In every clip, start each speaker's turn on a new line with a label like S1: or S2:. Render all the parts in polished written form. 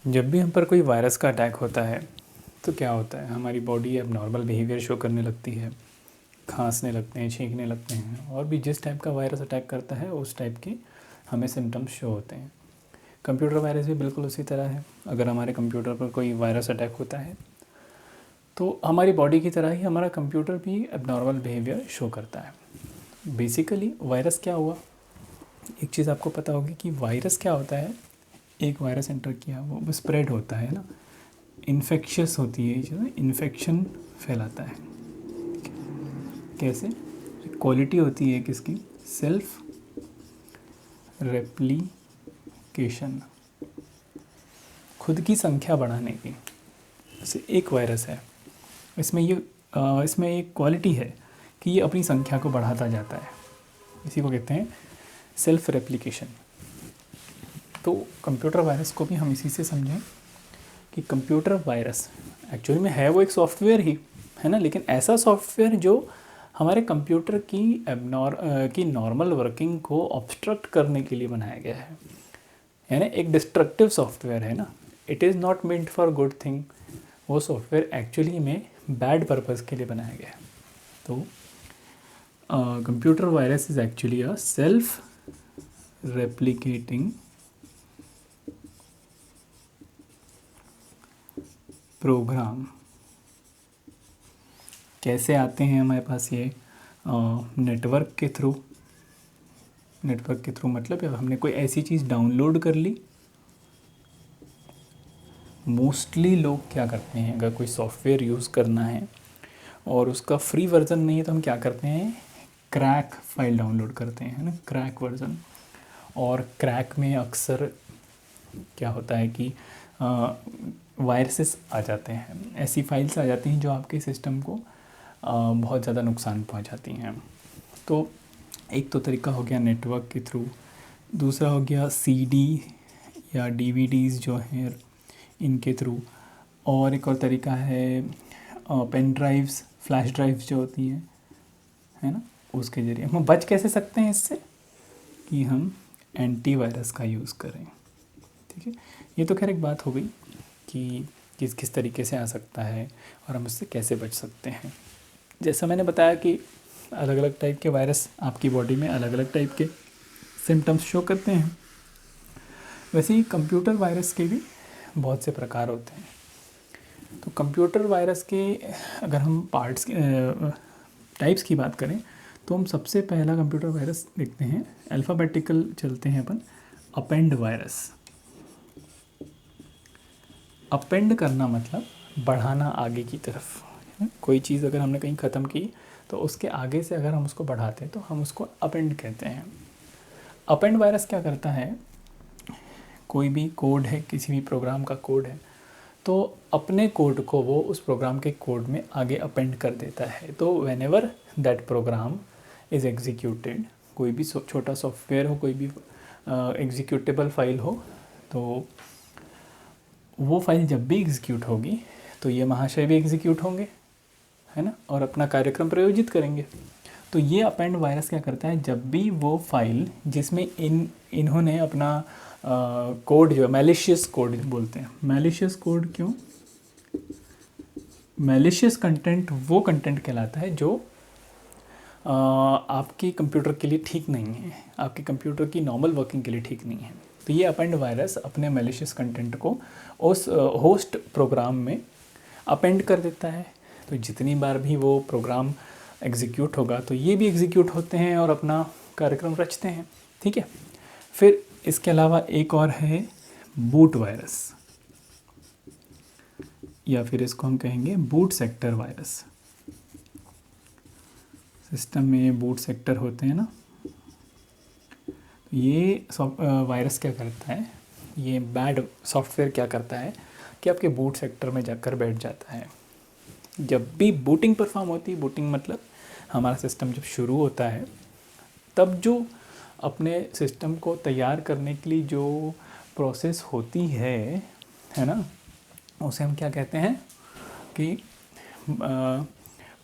S1: जब भी हम पर कोई वायरस का अटैक होता है तो क्या होता है, हमारी बॉडी अब नॉर्मल बिहेवियर शो करने लगती है, खांसने लगते हैं, छींकने लगते हैं, और भी जिस टाइप का वायरस अटैक करता है उस टाइप के हमें सिम्टम्स शो होते हैं। कंप्यूटर वायरस भी बिल्कुल उसी तरह है। अगर हमारे कंप्यूटर पर कोई वायरस अटैक होता है तो हमारी बॉडी की तरह ही हमारा कंप्यूटर भी अब नॉर्मल बिहेवियर शो करता है। बेसिकली वायरस क्या हुआ, एक चीज़ आपको पता होगी कि वायरस क्या होता है। एक वायरस एंटर किया, वो स्प्रेड होता है ना, इन्फेक्शियस होती है ये चीज़, इन्फेक्शन फैलाता है। कैसे? क्वालिटी होती है किसकी? सेल्फ रेप्लिकेशन, खुद की संख्या बढ़ाने की। जैसे एक वायरस है, इसमें एक क्वालिटी है कि ये अपनी संख्या को बढ़ाता जाता है। इसी को कहते हैं सेल्फ रेप्लिकेशन। तो कंप्यूटर वायरस को भी हम इसी से समझें कि कंप्यूटर वायरस एक्चुअली में है वो एक सॉफ्टवेयर ही है ना, लेकिन ऐसा सॉफ्टवेयर जो हमारे कंप्यूटर की नॉर्मल वर्किंग को ऑब्स्ट्रक्ट करने के लिए बनाया गया है। यानी एक डिस्ट्रक्टिव सॉफ्टवेयर है ना, it is not meant for good thing. वो सॉफ्टवेयर एक्चुअली में बैड पर्पज़ के लिए बनाया गया है। तो computer virus is actually a self replicating program. कैसे आते हैं हमारे पास ये? नेटवर्क के थ्रू। नेटवर्क के थ्रू मतलब हमने कोई ऐसी चीज़ डाउनलोड कर ली। मोस्टली लोग क्या करते हैं, अगर कोई सॉफ्टवेयर यूज़ करना है और उसका फ्री वर्ज़न नहीं है तो हम क्या करते हैं, क्रैक फाइल डाउनलोड करते हैं, है ना, क्रैक वर्ज़न। और क्रैक में अक्सर क्या होता है कि वायरसेस आ जाते हैं, ऐसी फाइल्स आ जाती हैं जो आपके सिस्टम को बहुत ज़्यादा नुकसान पहुंचाती हैं। तो एक तो तरीका हो गया नेटवर्क के थ्रू, दूसरा हो गया सीडी या डीवीडीज़ जो हैं इनके थ्रू, और एक और तरीका है पेन ड्राइव्स, फ्लैश ड्राइव्स जो होती हैं, है ना, उसके ज़रिए। हम बच कैसे सकते हैं इससे? कि हम एंटीवायरस का यूज़ करें। ठीक है, ये तो खैर एक बात हो गई कि किस किस तरीके से आ सकता है और हम उससे कैसे बच सकते हैं। जैसा मैंने बताया कि अलग अलग टाइप के वायरस आपकी बॉडी में अलग अलग टाइप के सिम्टम्स शो करते हैं। वैसे ही कंप्यूटर वायरस के भी बहुत से प्रकार होते हैं। तो कंप्यूटर वायरस के अगर हम पार्ट्स टाइप्स की बात करें तो हम सबसे पहला कंप्यूटर वायरस देखते हैं, अल्फ़ाबेटिकल चलते हैं अपन। Append virus. अपेंड करना मतलब बढ़ाना आगे की तरफ। कोई चीज़ अगर हमने कहीं ख़त्म की तो उसके आगे से अगर हम उसको बढ़ाते हैं तो हम उसको अपेंड कहते हैं। अपेंड वायरस क्या करता है, कोई भी कोड है, किसी भी प्रोग्राम का कोड है, तो अपने कोड को वो उस प्रोग्राम के कोड में आगे अपेंड कर देता है। तो whenever that program is executed, कोई भी छोटा सॉफ्टवेयर हो, कोई भी एग्जीक्यूटेबल फाइल हो, तो वो फाइल जब भी एग्जीक्यूट होगी तो ये महाशय भी एग्जीक्यूट होंगे, है ना, और अपना कार्यक्रम प्रयोजित करेंगे। तो ये अपेंड वायरस क्या करता है, जब भी वो फाइल जिसमें इन्होंने अपना कोड जो मैलिशियस कोड बोलते हैं, मैलिशियस कोड क्यों? मैलिशियस कंटेंट वो कंटेंट कहलाता है जो आपके कंप्यूटर के लिए ठीक नहीं है, आपके कंप्यूटर की नॉर्मल वर्किंग के लिए ठीक नहीं है। तो ये अपेंड वायरस अपने मैलिशियस कंटेंट को उस होस्ट प्रोग्राम में अपेंड कर देता है। तो जितनी बार भी वो प्रोग्राम एग्जीक्यूट होगा तो ये भी एग्जीक्यूट होते हैं और अपना कार्यक्रम रचते हैं। ठीक है, फिर इसके अलावा एक और है बूट वायरस, या फिर इसको हम कहेंगे बूट सेक्टर वायरस। सिस्टम में बूट सेक्टर होते हैं ना, ये वायरस क्या करता है, ये बैड सॉफ्टवेयर क्या करता है कि आपके बूट सेक्टर में जाकर बैठ जाता है। जब भी बूटिंग परफॉर्म होती है, बूटिंग मतलब हमारा सिस्टम जब शुरू होता है तब जो अपने सिस्टम को तैयार करने के लिए जो प्रोसेस होती है ना, उसे हम क्या कहते हैं कि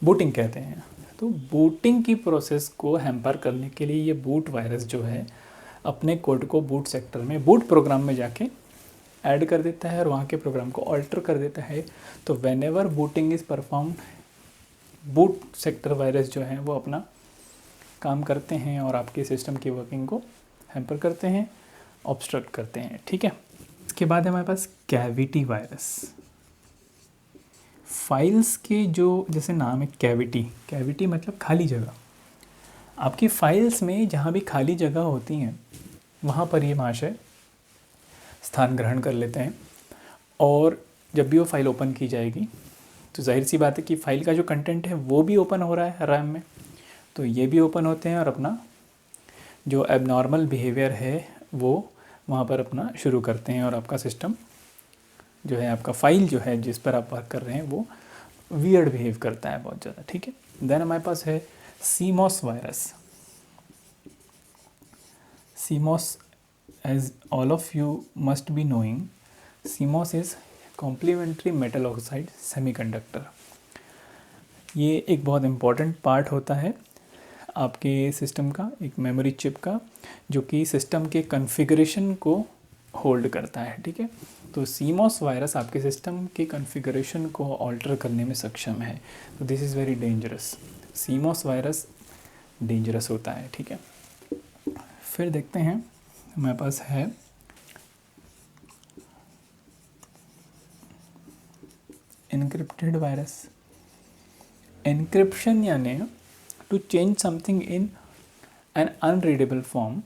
S1: बूटिंग कहते हैं। तो बूटिंग की प्रोसेस को हैम्पर करने के लिए ये बूट वायरस जो है अपने कोड को बूट सेक्टर में, बूट प्रोग्राम में जाके ऐड कर देता है और वहाँ के प्रोग्राम को ऑल्टर कर देता है। तो when ever booting is performed, boot sector virus जो हैं वो अपना काम करते हैं और आपके सिस्टम की वर्किंग को हैम्पर करते हैं, ऑब्स्ट्रक्ट करते हैं। ठीक है, इसके बाद है हमारे पास कैविटी वायरस। फाइल्स के जो, जैसे नाम है कैविटी, कैविटी मतलब खाली जगह। आपकी फाइल्स में जहाँ भी खाली जगह होती हैं वहाँ पर ये महाशय स्थान ग्रहण कर लेते हैं। और जब भी वो फाइल ओपन की जाएगी तो जाहिर सी बात है कि फ़ाइल का जो कंटेंट है वो भी ओपन हो रहा है रैम में, तो ये भी ओपन होते हैं और अपना जो एबनॉर्मल बिहेवियर है वो वहाँ पर अपना शुरू करते हैं और आपका सिस्टम जो है, आपका फ़ाइल जो है जिस पर आप वर्क कर रहे हैं वो वियर्ड बिहेव करता है बहुत ज़्यादा। ठीक है, देन हमारे पास है CMOS virus. CMOS, as all of you must be knowing, CMOS is complementary metal oxide semiconductor। ये एक बहुत इम्पॉर्टेंट पार्ट होता है आपके सिस्टम का, एक मेमोरी चिप का, जो कि सिस्टम के कॉन्फ़िगरेशन को होल्ड करता है। ठीक है, तो CMOS वायरस आपके सिस्टम के कॉन्फ़िगरेशन को ऑल्टर करने में सक्षम है। तो this is very dangerous. CMOS virus dangerous होता है। ठीक है, फिर देखते हैं हमारे पास है एनक्रिप्टेड वायरस। एनक्रिप्शन यानी to change something in an unreadable form,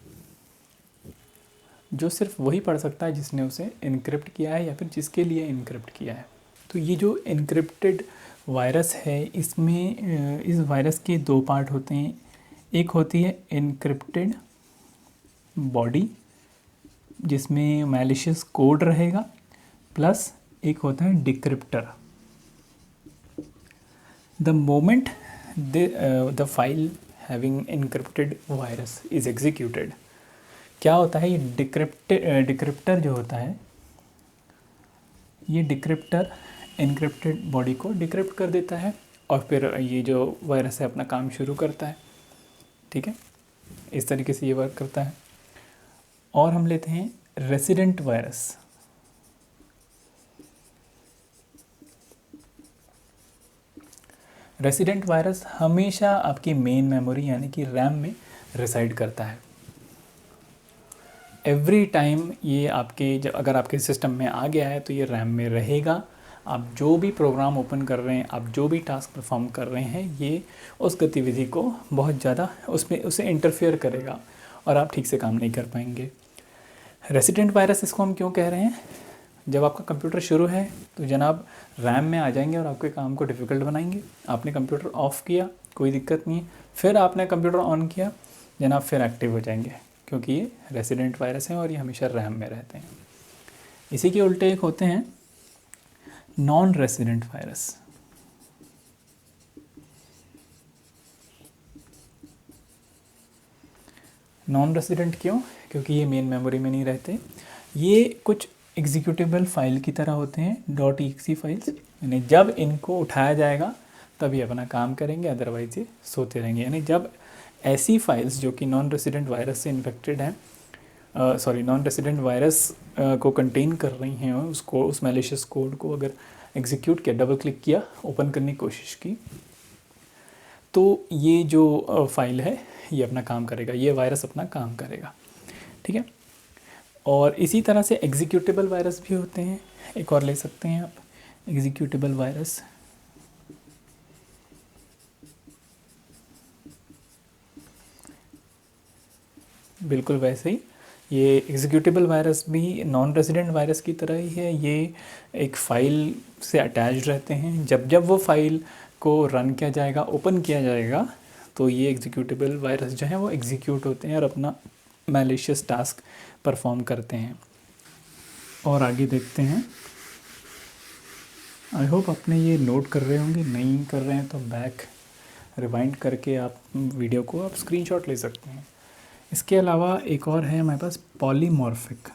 S1: जो सिर्फ वही पढ़ सकता है जिसने उसे इनक्रिप्ट किया है या फिर जिसके लिए इनक्रिप्ट किया है। तो ये जो इनक्रिप्टेड वायरस है, इसमें इस वायरस के दो पार्ट होते हैं। एक होती है इनक्रिप्टेड बॉडी जिसमें मैलिशियस कोड रहेगा, प्लस एक होता है decryptor. The moment the file having encrypted virus is executed, क्या होता है, ये डिक्रिप्टर जो होता है, ये डिक्रिप्टर इनक्रिप्टेड बॉडी को डिक्रिप्ट कर देता है और फिर ये जो वायरस है अपना काम शुरू करता है। ठीक है, इस तरीके से ये वर्क करता है। और हम लेते हैं रेसिडेंट वायरस। रेसिडेंट वायरस हमेशा आपकी मेन मेमोरी यानी कि रैम में रिसाइड करता है। एवरी टाइम ये आपके, जब अगर आपके सिस्टम में आ गया है तो ये रैम में रहेगा। आप जो भी प्रोग्राम ओपन कर रहे हैं, आप जो भी टास्क परफॉर्म कर रहे हैं, ये उस गतिविधि को बहुत ज़्यादा उसे इंटरफेयर करेगा और आप ठीक से काम नहीं कर पाएंगे। रेसिडेंट वायरस इसको हम क्यों कह रहे हैं, जब आपका कंप्यूटर शुरू है तो जनाब रैम में आ जाएंगे और आपके काम को डिफ़िकल्ट बनाएंगे। आपने कंप्यूटर ऑफ़ किया, कोई दिक्कत नहीं है, फिर आपने कंप्यूटर ऑन किया जनाब, फिर एक्टिव हो जाएंगे, क्योंकि ये रेसिडेंट वायरस हैं और ये हमेशा रैम में रहते हैं। इसी के उल्टे एक होते हैं non resident virus. Non resident क्यों, क्योंकि ये मेन मेमोरी में नहीं रहते। ये कुछ एग्जीक्यूटेबल फाइल की तरह होते हैं, .exe फाइल्स, यानी जब इनको उठाया जाएगा तभी अपना काम करेंगे, अदरवाइज ये सोते रहेंगे। यानी जब ऐसी फाइल्स जो कि नॉन रेसिडेंट वायरस से इन्फेक्टेड हैं, नॉन रेसिडेंट वायरस को कंटेन कर रही हैं, उसको, उस मैलिशियस कोड को अगर एग्जीक्यूट किया, डबल क्लिक किया, ओपन करने की कोशिश की, तो ये जो फाइल है ये अपना काम करेगा, ये वायरस अपना काम करेगा। ठीक है, और इसी तरह से एग्जीक्यूटेबल वायरस भी होते हैं। एक और ले सकते हैं आप, एग्जीक्यूटेबल वायरस। बिल्कुल वैसे ही ये एग्जीक्यूटेबल वायरस भी नॉन रेसिडेंट वायरस की तरह ही है। ये एक फ़ाइल से अटैच रहते हैं। जब जब वो फाइल को रन किया जाएगा, ओपन किया जाएगा, तो ये एग्जीक्यूटेबल वायरस जो है वो एग्जीक्यूट होते हैं और अपना मैलिशियस टास्क परफॉर्म करते हैं। और आगे देखते हैं। आई होप आपने ये नोट कर रहे होंगे, नहीं कर रहे हैं तो बैक रिवाइंड करके आप वीडियो को आप स्क्रीनशॉट ले सकते हैं। इसके अलावा एक और है हमारे पास polymorphic.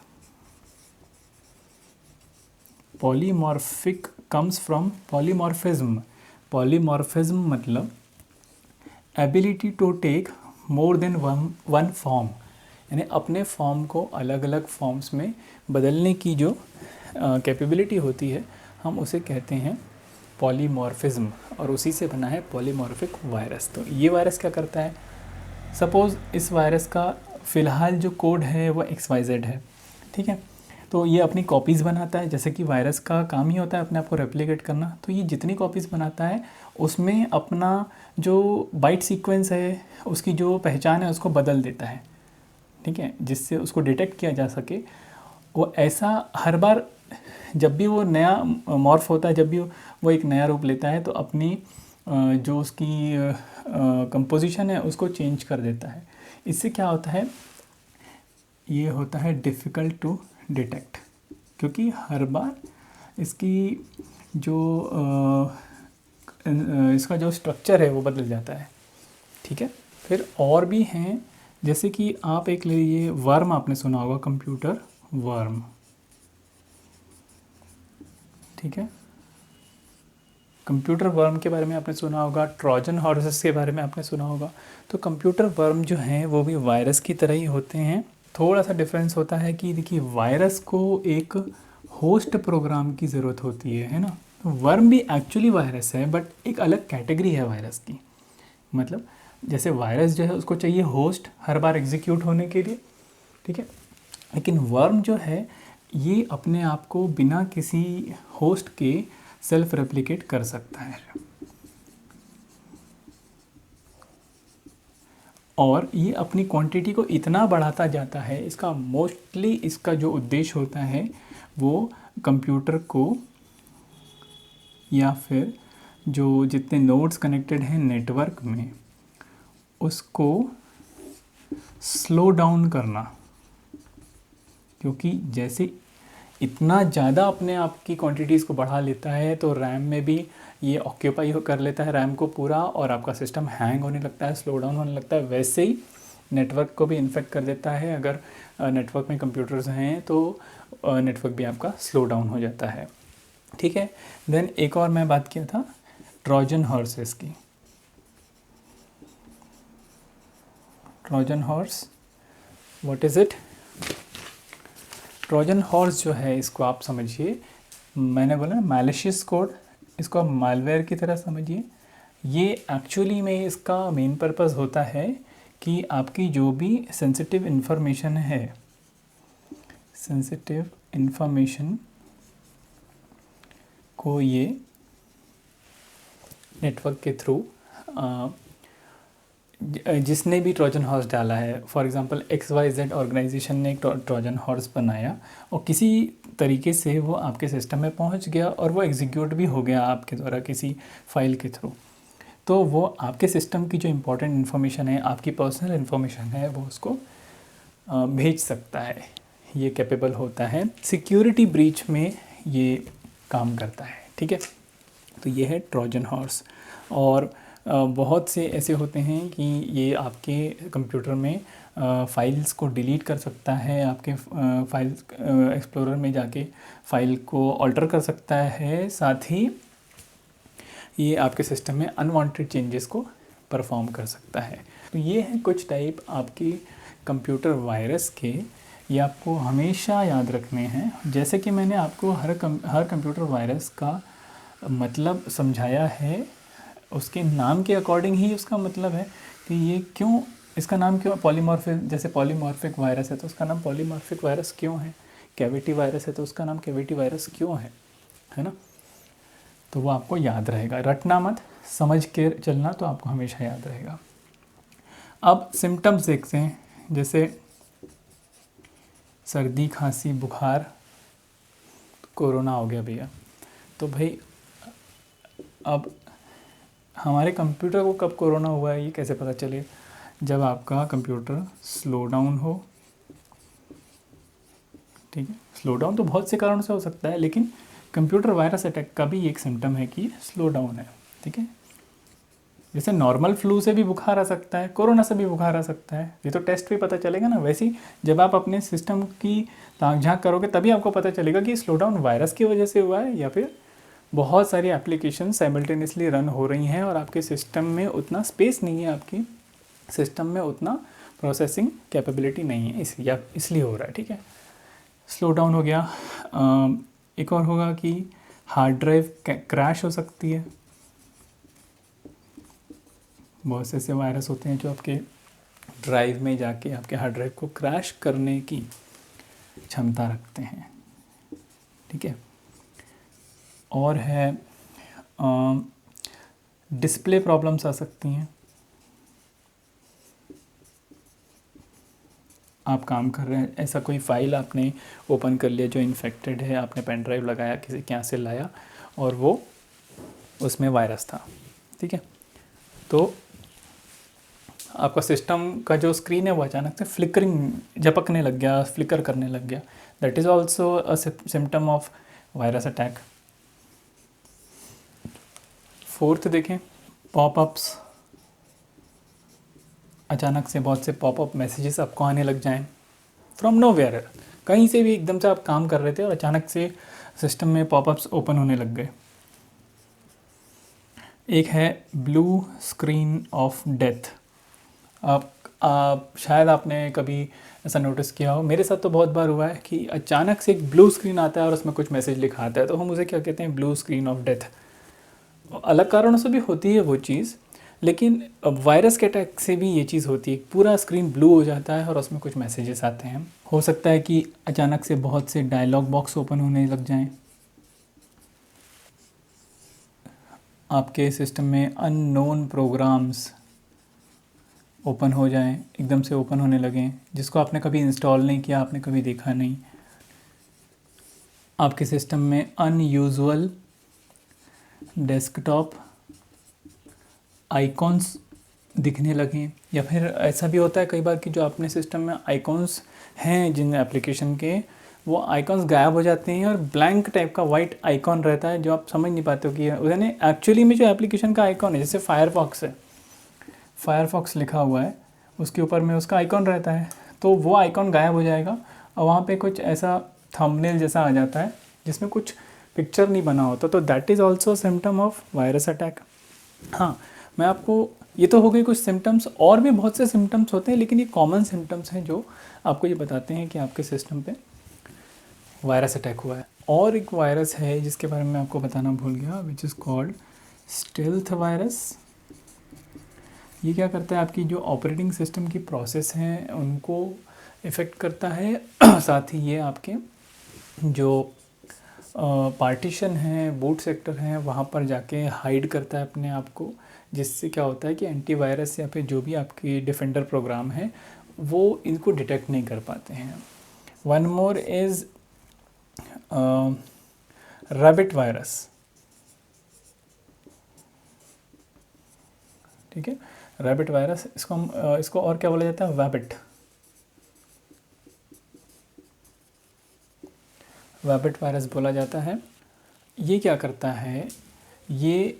S1: Polymorphic comes from polymorphism. Polymorphism मतलब ability to take more than one form. यानी अपने फॉर्म को अलग अलग फॉर्म्स में बदलने की जो कैपेबिलिटी होती है, हम उसे कहते हैं पॉलीमॉर्फिज्म, और उसी से बना है पॉलीमॉर्फिक वायरस। तो ये वायरस क्या करता है, सपोज़ इस वायरस का फ़िलहाल जो कोड है वो XYZ है, ठीक है। तो ये अपनी कॉपीज़ बनाता है, जैसे कि वायरस का काम ही होता है अपने आप को रेप्लिकेट करना। तो ये जितनी कॉपीज़ बनाता है उसमें अपना जो बाइट सीक्वेंस है, उसकी जो पहचान है उसको बदल देता है, ठीक है, जिससे उसको डिटेक्ट किया जा सके। वो ऐसा हर बार जब भी वो नया मॉर्फ होता है, जब भी वो एक नया रूप लेता है, तो अपनी जो उसकी कंपोजिशन है उसको चेंज कर देता है। इससे क्या होता है, ये होता है डिफ़िकल्ट टू डिटेक्ट, क्योंकि हर बार इसकी जो इसका जो स्ट्रक्चर है वो बदल जाता है, ठीक है। फिर और भी हैं, जैसे कि आप एक ले लीजिए वर्म, आपने सुना होगा कंप्यूटर वर्म, ठीक है। कंप्यूटर वर्म के बारे में आपने सुना होगा, ट्रोजन हॉर्सेस के बारे में आपने सुना होगा। तो कंप्यूटर वर्म जो हैं वो भी वायरस की तरह ही होते हैं। थोड़ा सा डिफरेंस होता है कि देखिए वायरस को एक होस्ट प्रोग्राम की ज़रूरत होती है ना। तो वर्म भी एक्चुअली वायरस है, बट एक अलग कैटेगरी है वायरस की। मतलब जैसे वायरस जो है उसको चाहिए होस्ट हर बार एग्जीक्यूट होने के लिए, ठीक है। लेकिन वर्म जो है ये अपने आप को बिना किसी होस्ट के सेल्फ रेप्लिकेट कर सकता है, और ये अपनी क्वांटिटी को इतना बढ़ाता जाता है। इसका मोस्टली इसका जो उद्देश्य होता है वो कंप्यूटर को, या फिर जो जितने नोड्स कनेक्टेड हैं नेटवर्क में, उसको स्लो डाउन करना। क्योंकि जैसे इतना ज़्यादा अपने आप की क्वांटिटीज़ को बढ़ा लेता है तो रैम में भी ये ऑक्यूपाई कर लेता है रैम को पूरा, और आपका सिस्टम हैंग होने लगता है, स्लो डाउन होने लगता है। वैसे ही नेटवर्क को भी इन्फेक्ट कर देता है। अगर नेटवर्क में कंप्यूटर्स हैं तो नेटवर्क भी आपका स्लो डाउन हो जाता है, ठीक है। देन एक और मैं बात किया था ट्रोजन हॉर्सेस की। Trojan horse, what is it? Trojan horse जो है इसको आप समझिए, मैंने बोला ना मैलिशियस कोड, इसको आप मालवेयर की तरह समझिए। ये एक्चुअली में इसका मेन पर्पस होता है कि आपकी जो भी सेंसिटिव इन्फॉर्मेशन है, सेंसिटिव इन्फॉर्मेशन को ये नेटवर्क के थ्रू जिसने भी ट्रोजन हॉर्स डाला है, फॉर एग्जांपल XYZ ऑर्गेनाइजेशन ने एक ट्रोजन हॉर्स बनाया और किसी तरीके से वो आपके सिस्टम में पहुंच गया और वो एग्जीक्यूट भी हो गया आपके द्वारा किसी फाइल के थ्रू, तो वो आपके सिस्टम की जो इम्पोर्टेंट इन्फॉर्मेशन है, आपकी पर्सनल इन्फॉर्मेशन है, वो उसको भेज सकता है। ये कैपेबल होता है, सिक्योरिटी ब्रीच में ये काम करता है, ठीक है। तो ये है ट्रोजन हॉर्स। और बहुत से ऐसे होते हैं कि ये आपके कंप्यूटर में फाइल्स को डिलीट कर सकता है, आपके फाइल एक्सप्लोरर में जाके फाइल को ऑल्टर कर सकता है, साथ ही ये आपके सिस्टम में अनवांटेड चेंजेस को परफॉर्म कर सकता है। तो ये हैं कुछ टाइप आपकी कंप्यूटर वायरस के, ये आपको हमेशा याद रखने हैं। जैसे कि मैंने आपको हर कंप्यूटर वायरस का मतलब समझाया है, उसके नाम के अकॉर्डिंग ही उसका मतलब है कि ये क्यों, इसका नाम क्यों पॉलीमॉर्फिक, जैसे पॉलीमॉर्फिक वायरस है तो उसका नाम पॉलीमॉर्फिक वायरस क्यों है, कैविटी वायरस है तो उसका नाम कैविटी वायरस क्यों है ना। तो वो आपको याद रहेगा, रटना मत, समझ के चलना, तो आपको हमेशा याद रहेगा। अब सिम्टम्स देखते हैं, जैसे सर्दी, खांसी, बुखार, कोरोना हो गया भैया। तो भाई अब हमारे कंप्यूटर को कब कोरोना हुआ है ये कैसे पता चले? जब आपका कंप्यूटर स्लो डाउन हो, ठीक है। स्लो डाउन तो बहुत से कारणों से हो सकता है, लेकिन कंप्यूटर वायरस अटैक का भी एक सिम्टम है कि स्लो डाउन है, ठीक है। जैसे नॉर्मल फ्लू से भी बुखार आ सकता है, कोरोना से भी बुखार आ सकता है, ये तो टेस्ट पे पता चलेगा ना। वैसे ही जब आप अपने सिस्टम की ताक झाँक करोगे तभी आपको पता चलेगा कि स्लो डाउन वायरस की वजह से हुआ है या फिर बहुत सारी एप्लीकेशन साइमल्टेनियसली रन हो रही हैं और आपके सिस्टम में उतना स्पेस नहीं है, आपकी सिस्टम में उतना प्रोसेसिंग कैपेबिलिटी नहीं है इसलिए हो रहा है, ठीक है। स्लो डाउन हो गया। एक और होगा कि हार्ड ड्राइव क्रैश हो सकती है। बहुत से ऐसे वायरस होते हैं जो आपके ड्राइव में जाके आपके हार्ड ड्राइव को क्रैश करने की क्षमता रखते हैं, ठीक है। और है डिस्प्ले प्रॉब्लम्स आ सकती हैं। आप काम कर रहे हैं, ऐसा कोई फाइल आपने ओपन कर लिया जो इन्फेक्टेड है, आपने पेन ड्राइव लगाया, किसी के यहाँ से लाया और वो उसमें वायरस था, ठीक है। तो आपका सिस्टम का जो स्क्रीन है वो अचानक से फ्लिकरिंग, झपकने लग गया, फ्लिकर करने लग गया। That is also a symptom of virus attack. Fourth देखें, पॉपअप्स। अचानक से बहुत से पॉपअप मैसेजेस आपको आने लग जाएं फ्रॉम नोवेयर, कहीं से भी एकदम से आप काम कर रहे थे और अचानक से सिस्टम में पॉपअप्स ओपन होने लग गए। एक है ब्लू स्क्रीन ऑफ डेथ। आप शायद आपने कभी ऐसा नोटिस किया हो, मेरे साथ तो बहुत बार हुआ है कि अचानक से एक ब्लू स्क्रीन आता है और उसमें कुछ मैसेज लिखा आता है, तो हम उसे क्या कहते हैं, ब्लू स्क्रीन ऑफ डेथ। अलग कारणों से भी होती है वो चीज़, लेकिन वायरस के अटैक से भी ये चीज़ होती है, पूरा स्क्रीन ब्लू हो जाता है और उसमें कुछ मैसेजेस आते हैं। हो सकता है कि अचानक से बहुत से डायलॉग बॉक्स ओपन होने लग जाएं, आपके सिस्टम में अननोन प्रोग्राम्स ओपन हो जाएं, एकदम से ओपन होने लगें, जिसको आपने कभी इंस्टॉल नहीं किया, आपने कभी देखा नहीं। आपके सिस्टम में अनयूजुअल डेस्कटॉप आइकॉन्स दिखने लगें, या फिर ऐसा भी होता है कई बार कि जो अपने सिस्टम में आइकॉन्स हैं जिन एप्लीकेशन के, वो आइकॉन्स गायब हो जाते हैं और ब्लैंक टाइप का वाइट आइकॉन रहता है जो आप समझ नहीं पाते हो कि यानी एक्चुअली में जो एप्लीकेशन का आइकॉन है, जैसे फायरफॉक्स है, फायरफॉक्स लिखा हुआ है, उसके ऊपर में उसका आइकॉन रहता है, तो वो आइकॉन गायब हो जाएगा और वहाँ पे कुछ ऐसा थंबनेल जैसा आ जाता है जिसमें कुछ पिक्चर नहीं बना होता, तो that is also symptom of virus attack. हाँ, मैं आपको, ये तो हो गई कुछ सिम्टम्स, और भी बहुत से सिम्टम्स होते हैं, लेकिन ये कॉमन सिम्टम्स हैं जो आपको ये बताते हैं कि आपके सिस्टम पे वायरस अटैक हुआ है। और एक वायरस है जिसके बारे में आपको बताना भूल गया, which is called stealth virus. ये क्या करता है, आपकी जो ऑपरेटिंग सिस्टम की प्रोसेस हैं उनको इफ़ेक्ट करता है साथ ही ये आपके जो पार्टीशन है, बूट सेक्टर हैं, वहाँ पर जाके हाइड करता है अपने आप को, जिससे क्या होता है कि एंटीवायरस या फिर जो भी आपकी डिफेंडर प्रोग्राम है वो इनको डिटेक्ट नहीं कर पाते हैं। One more is rabbit virus, ठीक है, रैबिट वायरस, इसको हम इसको और क्या बोला जाता है, वैबिट वायरस बोला जाता है। ये क्या करता है, ये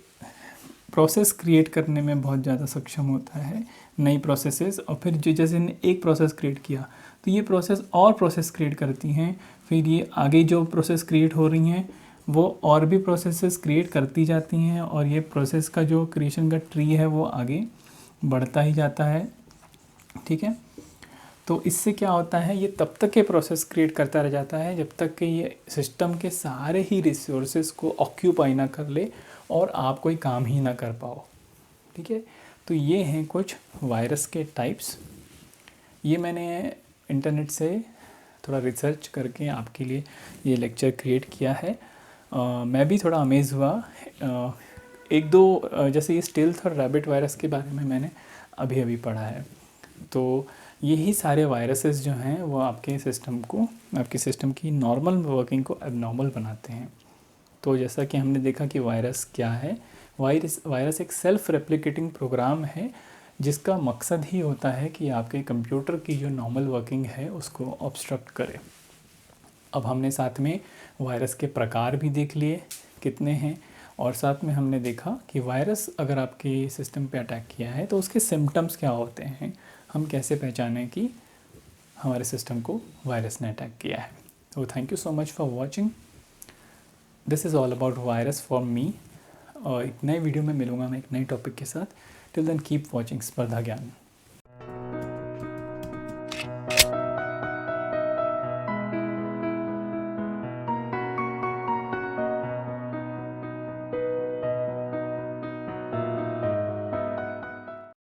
S1: प्रोसेस क्रिएट करने में बहुत ज़्यादा सक्षम होता है, नई प्रोसेसेस, और फिर जो जैसे एक प्रोसेस क्रिएट किया तो ये प्रोसेस और प्रोसेस क्रिएट करती हैं, फिर ये आगे जो प्रोसेस क्रिएट हो रही हैं वो और भी प्रोसेसेस क्रिएट करती जाती हैं, और ये प्रोसेस का जो क्रिएशन का ट्री है वो आगे बढ़ता ही जाता है, ठीक है। तो इससे क्या होता है, ये तब तक ये प्रोसेस क्रिएट करता रह जाता है जब तक कि ये सिस्टम के सारे ही रिसोर्सेज को ऑक्यूपाई ना कर ले और आप कोई काम ही ना कर पाओ, ठीक है। तो ये हैं कुछ वायरस के टाइप्स। ये मैंने इंटरनेट से थोड़ा रिसर्च करके आपके लिए ये लेक्चर क्रिएट किया है। मैं भी थोड़ा अमेज़ हुआ। एक दो जैसे ये स्टेल्थ और रैबिट वायरस के बारे में मैंने अभी अभी पढ़ा है। तो यही सारे वायरसेस जो हैं वो आपके सिस्टम को, आपके सिस्टम की नॉर्मल वर्किंग को एबनॉर्मल बनाते हैं। तो जैसा कि हमने देखा कि वायरस क्या है, वायरस एक सेल्फ रेप्लिकेटिंग प्रोग्राम है जिसका मकसद ही होता है कि आपके कंप्यूटर की जो नॉर्मल वर्किंग है उसको ऑब्स्ट्रक्ट करे। अब हमने साथ में वायरस के प्रकार भी देख लिए कितने हैं, और साथ में हमने देखा कि वायरस अगर आपके सिस्टम पे अटैक किया है तो उसके सिम्टम्स क्या होते हैं, हम कैसे पहचानें कि हमारे सिस्टम को वायरस ने अटैक किया है। तो thank you so much for watching, this is all about virus for me. और एक नए वीडियो में मिलूँगा मैं एक नए टॉपिक के साथ। टिल देन कीप वॉचिंग स्पर्धा ज्ञान।